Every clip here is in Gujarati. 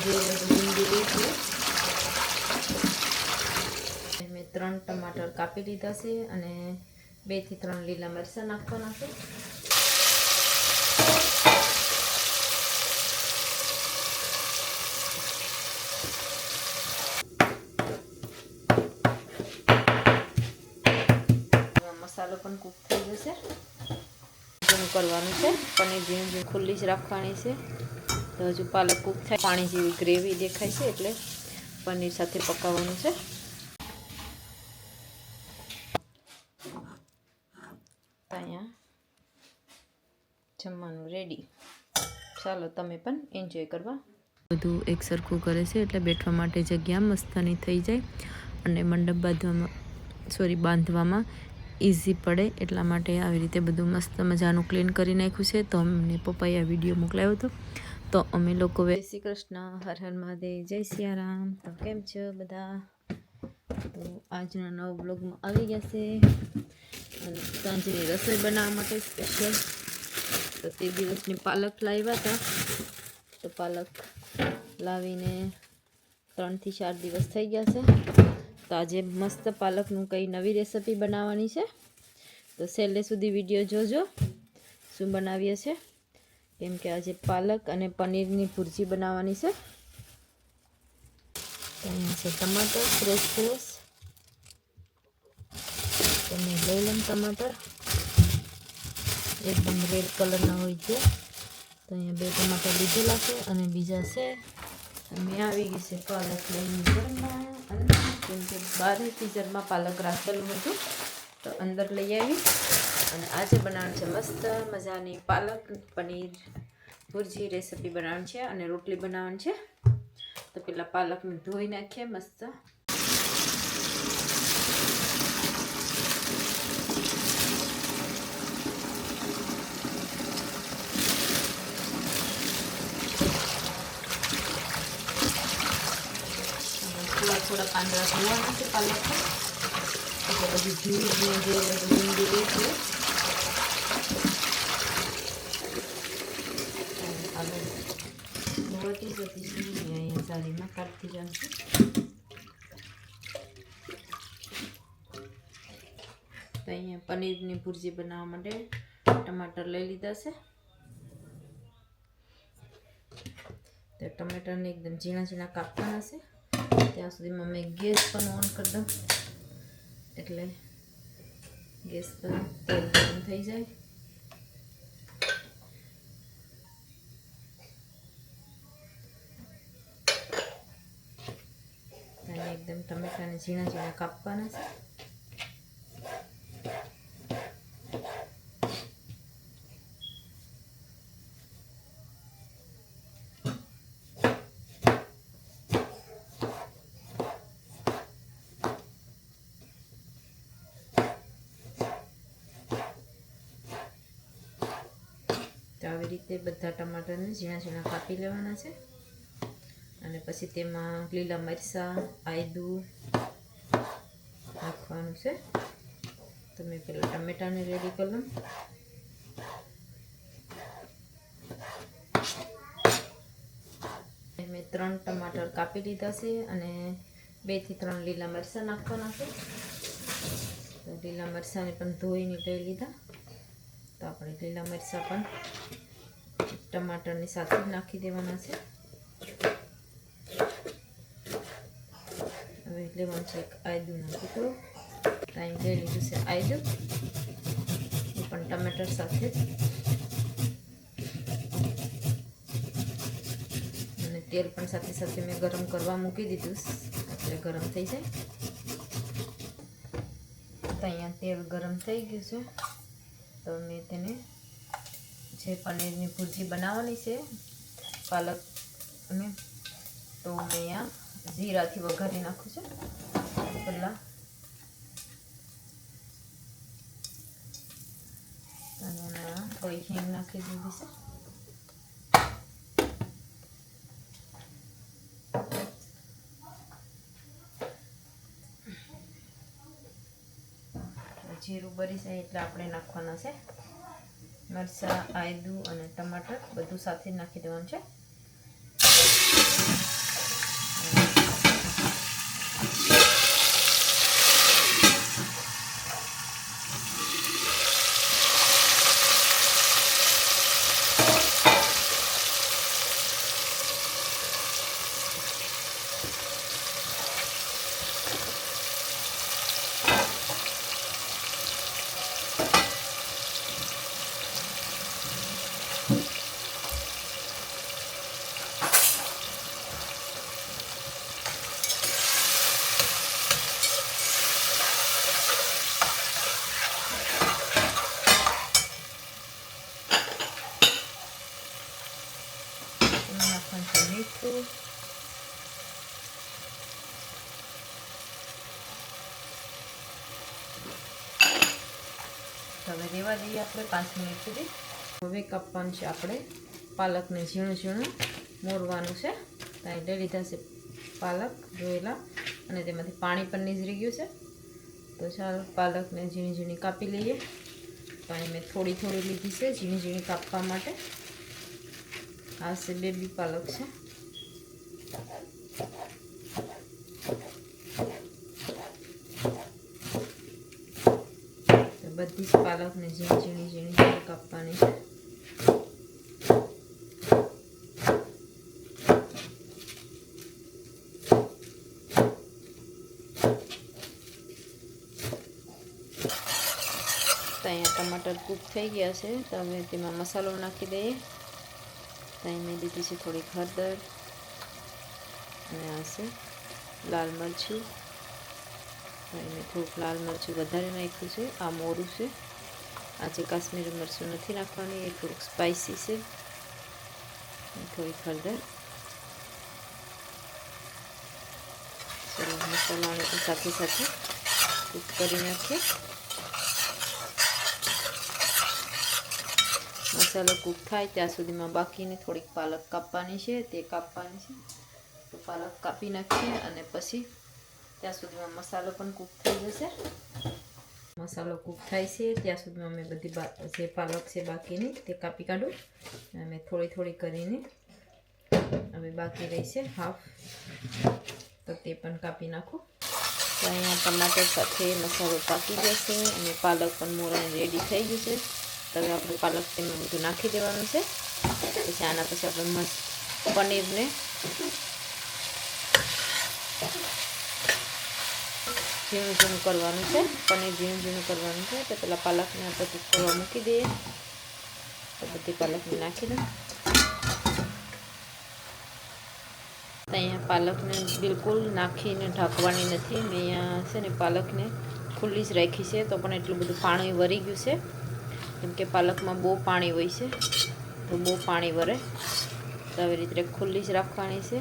જે લીંબુ લીધું મેં 3 ટમાટર કાપી લીધા છે અને 2 થી 3 લીલા મરચાં નાખવાના છે. મસાલો પણ કૂક થઈ જશે. કરવાનું છે પનીર ઝીણી ઝીણી ખુલ્લી જ રાખવાની છે. તો હજુ પાલક કૂક થાય પાણી જેવી ગ્રેવી દેખાય છે એટલે પનીર સાથે પકાવવાનું છે. અહીંયા જમવાનું રેડી. ચાલો તમે પણ એન્જોય કરવા. બધું એક સરખું કરે છે એટલે બેઠવા માટે જગ્યા મસ્તની થઈ જાય અને મંડપ બાંધવામાં ઇઝી પડે એટલા માટે આવી રીતે બધું મસ્ત મજાનું ક્લીન કરી નાખ્યું છે. તો અમને પપ્પાએ આ વિડીયો મોકલાવ્યો હતો તો અમે લોકો જય શ્રી કૃષ્ણ, હર હર મહાદેવ, જય સિયારામ. તો કેમ છો બધા? તો આજના નવા બ્લોગમાં આવી ગયા છે અને સાંજની રસોઈ બનાવવા માટે સ્પેશિયલ. તો તે દિવસની પાલક લાવ્યા હતા તો પાલક લાવીને 3 થી 4 દિવસ થઈ ગયા છે. તો આજે મસ્ત પાલકનું કંઈ નવી રેસિપી બનાવવાની છે. તો છેલ્લે સુધી વિડીયો જોજો શું બનાવીએ છે. કેમ કે આજે પાલક અને પનીરની ભુરજી બનાવવાની છે. અહીંયા છે ટમાટર ફ્રેશ તમે લઈ લો ટમાટર એકદમ રેડ કલરના હોય છે. તો અહીંયા 2 ટમાટર લીધેલા છે અને બીજા છે. મેં આવી ગઈ છે પાલક લઈને ઘરમાં કેમ કે બારે ફ્રીઝરમાં પાલક રાખેલું હતું તો અંદર લઈ આવી અને આજે બનાવવાનું છે મસ્ત મજાની પાલક પનીર ભુરજી રેસિપી બનાવવાની છે અને રોટલી બનાવવાની છે. તો પેલા પાલકને ધોઈ નાખીએ મસ્ત. થોડા પાંદડા ધોવાના છે પાલક એટલે બધી ઝીણી જે લીંબુ લીધું ધોવાતી જતી છે અહીંયા સાડીમાં કાઢતી જશે. તો અહીંયા પનીરની ભુરજી બનાવવા માટે ટમાટર લઈ લીધા છે. તો ટમાટરને એકદમ ઝીણા ઝીણા કાપવાના છે. ત્યાં સુધીમાં મેં ગેસ પણ ઓન કરી દઉં એટલે ગેસ પર તેલ ગરમ થઈ જાય. અને એકદમ ટમેટાને ઝીણા ઝીણા કાપવાના છે. તો આવી રીતે બધા ટમાટરને ઝીણા ઝીણા કાપી લેવાના છે અને પછી તેમાં લીલા મરચાં આદું નાખવાનું છે. તો મેં પેલા ટમેટાને રેડી કરી લઉં. મેં 3 ટમાટર કાપી લીધા છે અને 2 થી 3 લીલા મરચાં નાખવાના છે. તો લીલા મરચાંને પણ ધોઈને લઈ લીધા. તો આપણે લીલા મરચાં પણ ટમાટરની સાથે જ નાખી દેવાના છે. હવે લેવાનું છે એક આદુનો ટુકડો. અહીં લઈ લીધું છે આદું એ પણ ટમાટર સાથે જ. અને તેલ પણ સાથે સાથે મેં ગરમ કરવા મૂકી દીધું એટલે ગરમ થઈ જાય. તો અહીંયા તેલ ગરમ થઈ ગયું છે તો મેં તેને જે પનીરની ભુરજી બનાવવાની છે પાલક અને તો મેં અહીંયા જીરાથી વઘારી નાખું છું. પહેલાં અને એમાં થોડી હિંગ નાખી દીધી છે. જીરું બળી જાય એટલે આપણે નાખવાના છે મરચાં આદું અને ટમાટર બધું સાથે નાખી દેવાનું છે. હવે રેવા દઈએ આપણે 5 મિનિટ સુધી. હવે કાપવાનું છે આપણે પાલકને ઝીણું ઝીણું મોરવાનું છે. ત્યાં લઈ લીધા છે પાલક ધોયેલા અને તેમાંથી પાણી પણ નીકળી ગયું છે. તો ચાલો પાલકને ઝીણી ઝીણી કાપી લઈએ. તો અહીં મેં થોડી થોડી લીધી છે ઝીણી ઝીણી કાપવા માટે. આ છે બેબી પાલક છે. બધી જ પાલકને ઝીણી ઝીણી ઝીણી ઝીણી કાપવાની છે. તો અહીંયા ટમાટર કૂક થઈ ગયા છે. તો હવે તેમાં મસાલો નાખી દઈએ. તો અહીં મેં લીધી છે થોડીક હળદર અને આ છે લાલ મરચું. અહીં મેં થોડુંક લાલ મરચું વધારે નાખ્યું છે. આ મોરું છે. આજે કાશ્મીરી મરચું નથી નાખવાની, એ થોડુંક સ્પાઇસી છે. થોડીક હળદર. ચલો મસાલાને પણ સાથે સાથે કૂક કરી નાખીએ. મસાલો કૂક થાય ત્યાં સુધીમાં બાકીની થોડીક પાલક કાપવાની છે, તે કાપવાની છે. તો પાલક કાપી નાખીએ અને પછી ત્યાં સુધીમાં મસાલો પણ કૂક થઈ જશે. મસાલો કૂક થાય છે ત્યાં સુધીમાં મેં બધી જે પાલક છે બાકીની તે કાપી કાઢું. અને થોડી થોડી કરીને હવે બાકી રહી છે હાફ, તો તે પણ કાપી નાખું. તો અહીંયા ટમાટર સાથે મસાલો પાકી જશે અને પાલક પણ મોરાને રેડી થઈ ગયું છે. તો હવે આપણે પાલક તેમાં બધું નાખી દેવાનું છે. પછી આના પછી આપણે મસ્ત પનીરને ઝીણું ઝીણું કરવાનું છે. પનીર ઝીણું ઝીણું કરવાનું છે. તો પેલા પાલકને આપણે કૂક કરવા મૂકી દઈએ. તો બધી પાલકને નાખી દઉં. તો અહીંયા પાલકને બિલકુલ નાખીને ઢાંકવાની નથી. મેં અહીંયા છે ને પાલકને ખુલ્લી જ રાખી છે. તો પણ એટલું બધું પાણી વરી ગયું છે, કેમ કે પાલકમાં બહુ પાણી હોય છે. તો બહુ પાણી વરે. તો આવી રીતે ખુલ્લી જ રાખવાની છે.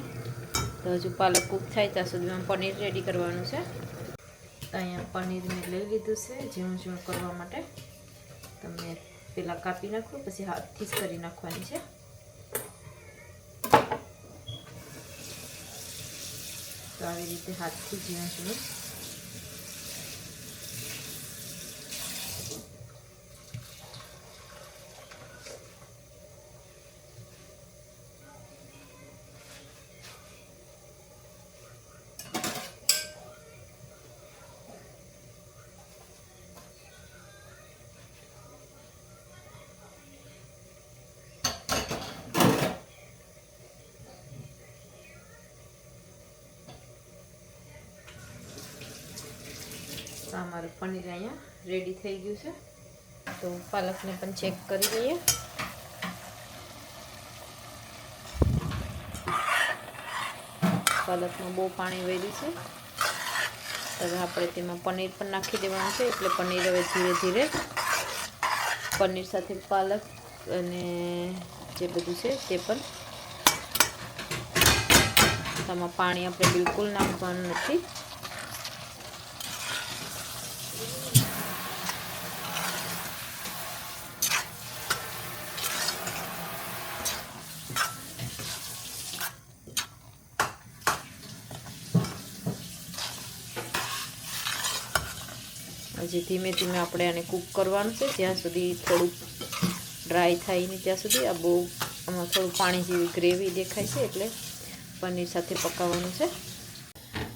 તો હજુ પાલક કૂક થાય ત્યાં સુધીમાં પનીર રેડી કરવાનું છે. તો અહીંયા પનીર મેં લઈ લીધું છે ઝીણું ઝીણું કરવા માટે. તમે પહેલાં કાપી નાખો, પછી હાથથી જ કરી નાખવાની છે. તો આવી રીતે હાથથી ઝીણું ઝીણું અમારું પનીર અહીંયા રેડી થઈ ગયું છે. તો પાલકને પણ ચેક કરી લઈએ. પાલકમાં બહુ પાણી વેર્યું છે. હવે આપણે તેમાં પનીર પણ નાખી દેવાનું છે. એટલે પનીર હવે ધીરે ધીરે પનીર સાથે પાલક અને જે બધું છે તે પણ, આમાં પાણી આપણે બિલકુલ નાખવાનું નથી. હજી ધીમે ધીમે આપણે આને કૂક કરવાનું છે જ્યાં સુધી થોડુંક ડ્રાય થાય નહીં ત્યાં સુધી. આ બહુ આમાં થોડું પાણી જેવી ગ્રેવી દેખાય છે, એટલે પનીર સાથે પકાવવાનું છે.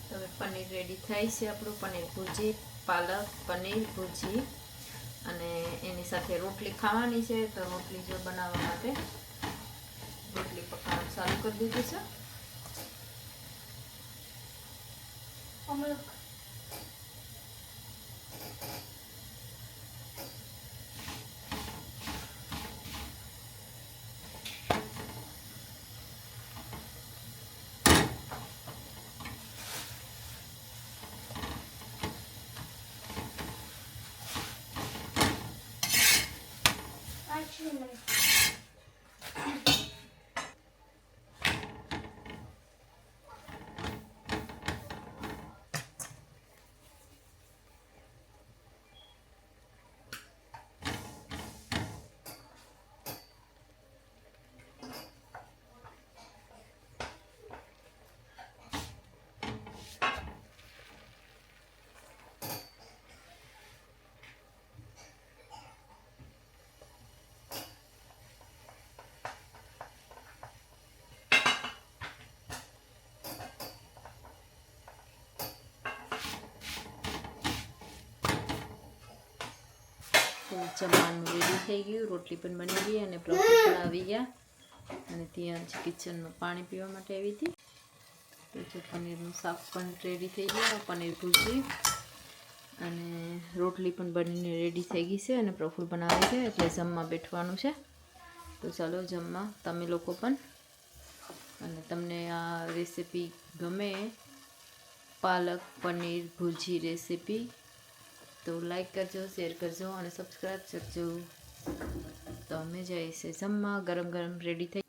હવે પનીર રેડી થાય છે આપણું. પનીર ભુરજી, પાલક પનીર ભુરજી, અને એની સાથે રોટલી ખાવાની છે. તો રોટલી જો બનાવવા માટે રોટલી પકાવવાનું ચાલુ કરી દીધું છે. જમવાનું રેડી થઈ ગયું, રોટલી પણ બની ગઈ અને પ્રફુલ પણ આવી ગયા. અને ત્યાં જ કિચનમાં પાણી પીવા માટે આવી હતી. તો જો પનીરનું શાક પણ રેડી થઈ ગયું, પનીર ભુરજી અને રોટલી પણ બનીને રેડી થઈ ગઈ છે અને પ્રફુલ પણ આવી છે એટલે જમવા બેઠવાનું છે. તો ચાલો જમવા તમે લોકો પણ. અને તમને આ રેસીપી ગમે પાલક પનીર ભુરજી રેસીપી તો લાઈક કરજો, શેર કરજો અને સબસ્ક્રાઈબ કરજો. તો અમે જઈએ છે જમવા. ગરમ ગરમ રેડી થઈ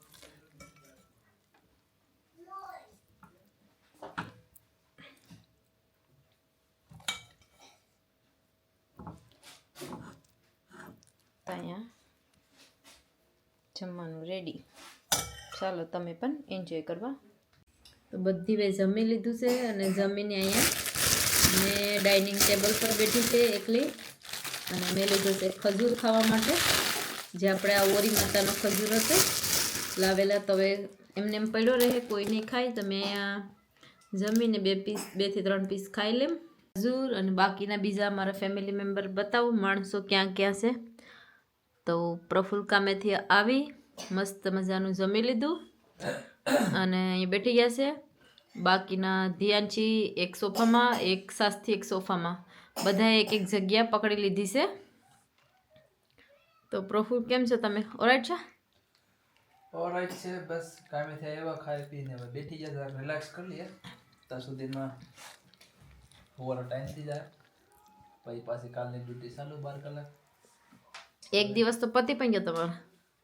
અહીંયા જમવાનું રેડી. ચાલો તમે પણ એન્જોય કરવા. તો બધી વે જમી લીધું છે અને જમીને અહીંયા મેં ડાઇનિંગ ટેબલ પર બેઠી છે એકલી. અને મેં લીધો છે ખજૂર ખાવા માટે, જે આપણે આ ઓરી માતાનો ખજૂર હતો લાવેલા. તો હવે એમને એમ પડ્યો રહે, કોઈ નહીં ખાય તો મેં અહીંયા જમીને 2 થી 3 પીસ ખાઈ લેમ ખજૂર. અને બાકીના બીજા મારા ફેમિલી મેમ્બર બતાવું માણસો ક્યાં ક્યાં છે. તો પ્રફુલ કામેથી આવી મસ્ત મજાનું જમી લીધું અને અહીં બેઠી ગયા છે. બાકીના ધ્યાનથી એક સોફામાં, એક સાસથી એક સોફામાં, બધાએ એક એક જગ્યા પકડી લીધી છે. તો પ્રફુલ કેમ છો તમે? ઓરાઈટ છો? ઓરાઈટ છે. બસ કામેથી આવ્યા, ખાઈ પીને હવે બેઠી ગયા, રિલેક્સ કરી લઈએ. ત્યાં સુધીમાં હોવાનો ટાઈમ થઈ જાય. પછી પાછી કાલની ડ્યુટી ચાલુ 12 કલાક. એક દિવસ તો પતિ પણ ગયો તમારો?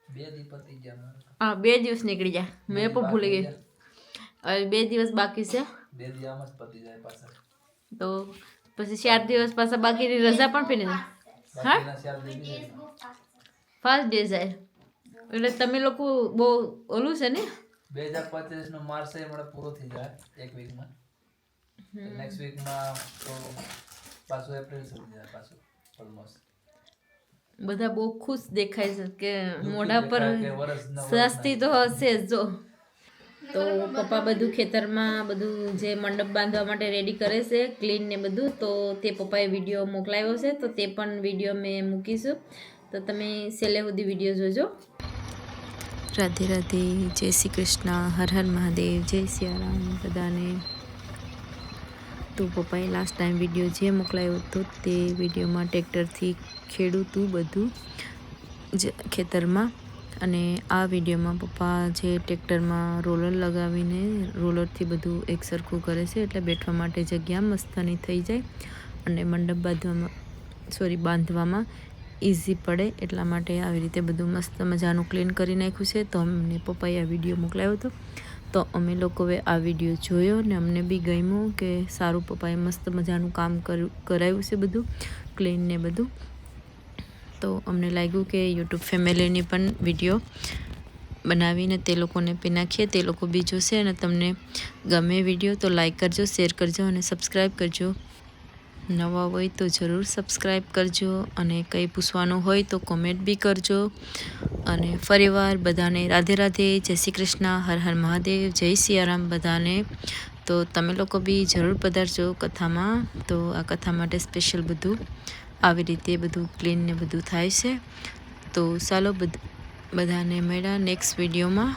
2 દિવસ પતી ગયા મારે. હા, 2 દિવસ નીકળી ગયા. મેં પણ ભૂલી ગઈ. હવે 2 દિવસ બાકી છે. 2 દિવસ આમ જ પતી જાય પાછા. તો પછી 4 દિવસ પાછા બાકીની રજા પણ પડી જાય. હા, 4 દિવસ ફાસ્ટ ડે જાય. એટલે તમે લોકો બહુ ઓલું છે ને 2025 નો માર્ચ હમણાં પૂરો થઈ જાય એક વીકમાં. નેક્સ્ટ વીકમાં તો પાછું એપ્રિલ સુધી જાય પાછું ઓલમોસ્ટ. બધા બહુ ખુશ દેખાય છે કે મોઢા પર સસ્તી તો હશે જ. જો તો પપ્પા બધું ખેતરમાં બધું જે મંડપ બાંધવા માટે રેડી કરે છે, ક્લીન ને બધું. તો તે પપ્પાએ વિડીયો મોકલાવ્યો છે, તો તે પણ વિડીયો મેં મૂકીશું. તો તમે છેલ્લે સુધી વિડીયો જોજો. રાધે રાધે, જય શ્રી કૃષ્ણ, હર હર મહાદેવ, જય સિયારામ બધાને. તો પપ્પાએ લાસ્ટ ટાઈમ વિડીયો જે મોકલાયો હતો તે વિડીયોમાં ટ્રેક્ટરથી ખેડૂતું બધું જ ખેતરમાં. અને આ વિડીયોમાં પપ્પા જે ટ્રેક્ટરમાં રોલર લગાવીને રોલરથી બધું એક સરખું કરે છે, એટલે બેઠવા માટે જગ્યા મસ્તની થઈ જાય અને મંડપ બાંધવામાં ઇઝી પડે. એટલા માટે આવી રીતે બધું મસ્ત મજાનું ક્લીન કરી નાખ્યું છે. તો અમને પપ્પાએ આ વિડીયો મોકલાવ્યો હતો. તો અમે લોકોએ આ વિડીયો જોયો ને અમને બી ગમ્યું કે સારું, પપ્પાએ મસ્ત મજાનું કામ કરાવ્યું છે બધું ક્લીન ને બધું. તો અમને લાગ્યું કે યુટ્યુબ ફેમિલીની પણ વિડીયો બનાવીને તે લોકોને પી નાખીએ, તે લોકો બી જોશે. અને તમને ગમે વિડીયો તો લાઈક કરજો, શેર કરજો અને સબસ્ક્રાઈબ કરજો. નવા હોય તો જરૂર સબસ્ક્રાઈબ કરજો. અને કંઈ પૂછવાનું હોય તો કોમેન્ટ બી કરજો. અને ફરીવાર બધાને રાધે રાધે, જય શ્રી કૃષ્ણ, હર હર મહાદેવ, જય સિયારામ બધાને. તો તમે લોકો બી જરૂર પધારજો કથામાં. તો આ કથા માટે સ્પેશિયલ બધું આવી રીતે બધું ક્લીન ને બધું થાય છે. તો ચાલો બધાને મળ્યા નેક્સ્ટ વિડીયોમાં.